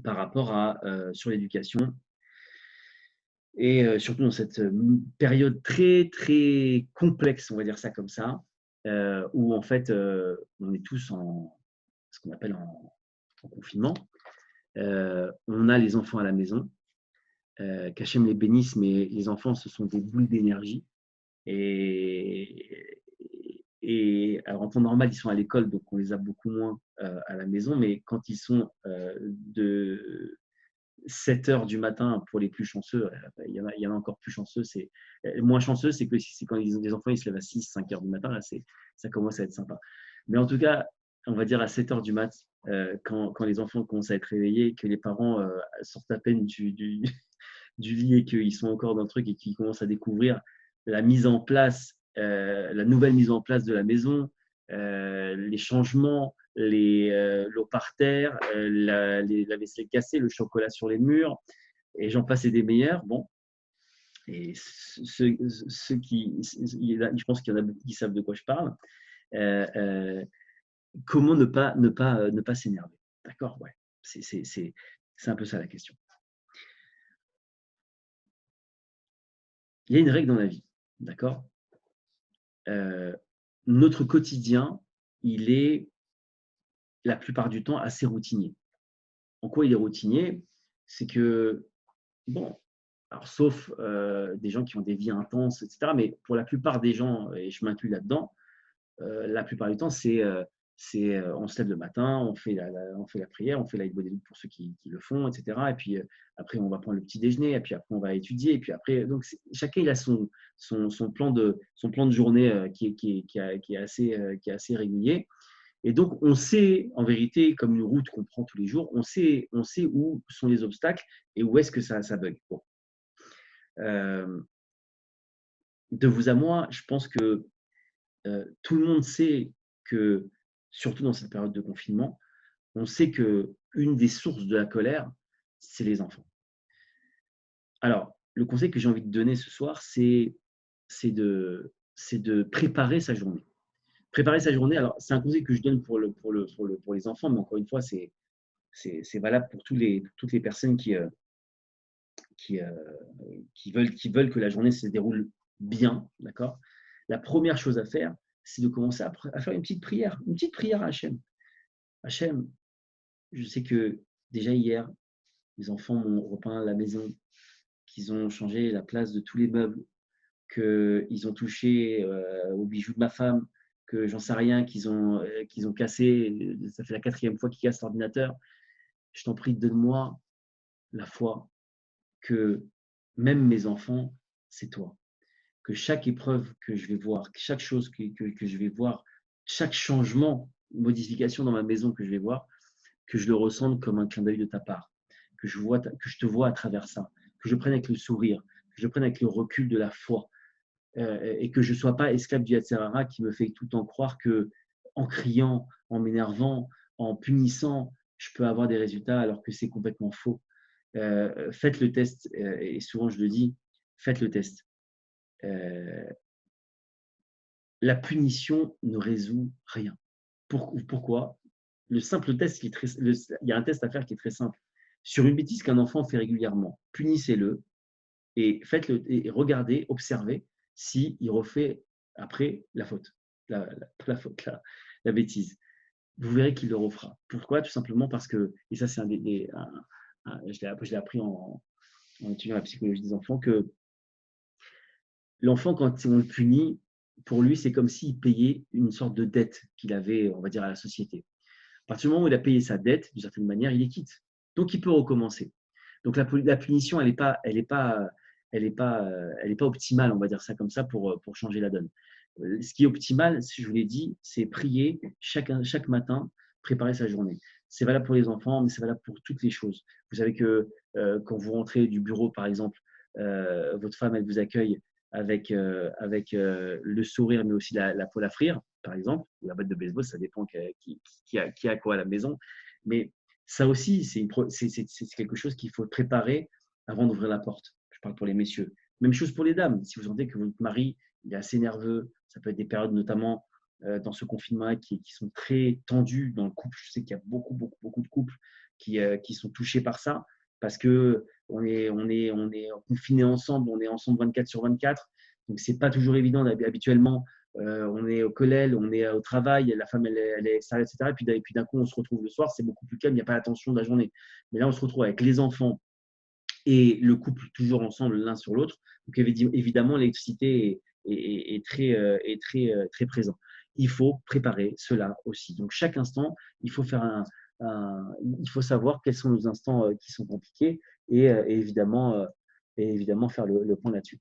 par rapport à, sur l'éducation et surtout dans cette, période très, très complexe, on va dire ça comme ça, où en fait, on est tous en ce qu'on appelle en confinement. On a les enfants à la maison, qu'Hachem les bénisse, mais les enfants, ce sont des boules d'énergie et alors en temps normal, ils sont à l'école, donc on les a beaucoup moins, à la maison, mais quand ils sont, de 7 heures du matin pour les plus chanceux, il y en a encore plus chanceux, c'est moins chanceux, c'est que c'est quand ils ont des enfants, ils se lèvent à 6-5 heures du matin, là, ça commence à être sympa. Mais en tout cas, on va dire à 7 heures du mat, quand les enfants commencent à être réveillés, que les parents sortent à peine du lit et qu'ils sont encore dans le truc et qu'ils commencent à découvrir la mise en place, la nouvelle mise en place de la maison, les changements, l'eau par terre, la vaisselle cassée, le chocolat sur les murs, et j'en passe et des meilleurs. Bon, et ceux qui, je pense qu'il y en a beaucoup qui savent de quoi je parle. Euh, euh, Comment ne pas s'énerver? D'accord, ouais. C'est un peu ça la question. Il y a une règle dans la vie, d'accord. euh, Notre quotidien, il est la plupart du temps assez routinier. En quoi il est routinier? C'est que, bon, alors sauf des gens qui ont des vies intenses, etc., mais pour la plupart des gens, et je m'inclus là-dedans, la plupart du temps, on se lève le matin, on fait la prière, on fait la Hidbodedut pour ceux qui le font, etc. Et puis après, on va prendre le petit déjeuner, et puis après, on va étudier. Et puis après, donc chacun il a son plan de journée qui est assez régulier. Et donc, on sait, en vérité, comme une route qu'on prend tous les jours, on sait où sont les obstacles et où est-ce que ça bug. Bon. Euh, de vous à moi, je pense que tout le monde sait que, surtout dans cette période de confinement, on sait qu'une des sources de la colère, c'est les enfants. Alors, le conseil que j'ai envie de donner ce soir, c'est de préparer sa journée. Préparer sa journée, alors c'est un conseil que je donne pour les enfants, mais encore une fois, c'est valable pour toutes les personnes qui, euh, qui veulent que la journée se déroule bien, d'accord. La première chose à faire, c'est de commencer à faire une petite prière à Hachem. Hachem, je sais que déjà hier, les enfants m'ont repeint la maison, qu'ils ont changé la place de tous les meubles, qu'ils ont touché aux bijoux de ma femme, que j'en sais rien, qu'ils ont cassé, ça fait la 4e fois qu'ils cassent l'ordinateur. Je t'en prie, donne-moi la foi que même mes enfants, c'est toi. Que chaque épreuve que je vais voir, chaque chose que je vais voir, chaque changement, modification dans ma maison que je vais voir, que je le ressente comme un clin d'œil de ta part, que je te vois à travers ça, que je prenne avec le sourire, que je prenne avec le recul de la foi, et que je ne sois pas esclave du Yatsirara qui me fait tout le temps croire que en criant, en m'énervant, en punissant, je peux avoir des résultats alors que c'est complètement faux. Faites le test, et souvent je le dis, faites le test. Euh, la punition ne résout rien. Pourquoi? Le simple test, il y a un test à faire qui est très simple. Sur une bêtise qu'un enfant fait régulièrement, punissez-le et faites-le et regardez, observez s'il refait après la faute, la faute, la bêtise. Vous verrez qu'il le refera. Pourquoi? Tout simplement parce que, et ça c'est je l'ai appris en étudiant la psychologie des enfants, que l'enfant, quand on le punit, pour lui, c'est comme s'il payait une sorte de dette qu'il avait, on va dire, à la société. À partir du moment où il a payé sa dette, d'une certaine manière, il est quitte. Donc, il peut recommencer. Donc, la punition, elle est pas optimale, on va dire ça comme ça, pour changer la donne. Ce qui est optimal, si je vous l'ai dit, c'est prier chaque matin, préparer sa journée. C'est valable pour les enfants, mais c'est valable pour toutes les choses. Vous savez que quand vous rentrez du bureau, par exemple, votre femme, elle vous accueille avec le sourire, mais aussi la poêle à frire, par exemple, ou la batte de baseball, ça dépend qui a quoi à la maison. Mais ça aussi, c'est quelque chose qu'il faut préparer avant d'ouvrir la porte. Je parle pour les messieurs. Même chose pour les dames. Si vous sentez que votre mari il est assez nerveux, ça peut être des périodes notamment dans ce confinement-là qui sont très tendus dans le couple. Je sais qu'il y a beaucoup de couples qui sont touchés par ça parce que on est confinés ensemble, on est ensemble 24 sur 24. Donc, c'est pas toujours évident. Habituellement, on est au collège, on est au travail, la femme, elle est extérieure, etc. Et puis d'un coup, on se retrouve le soir, c'est beaucoup plus calme, il n'y a pas la tension de la journée. Mais là, on se retrouve avec les enfants et le couple toujours ensemble l'un sur l'autre. Donc, évidemment, l'électricité est très présent. Il faut préparer cela aussi. Donc, chaque instant, il faut il faut savoir quels sont nos instants qui sont compliqués et évidemment faire le point là-dessus.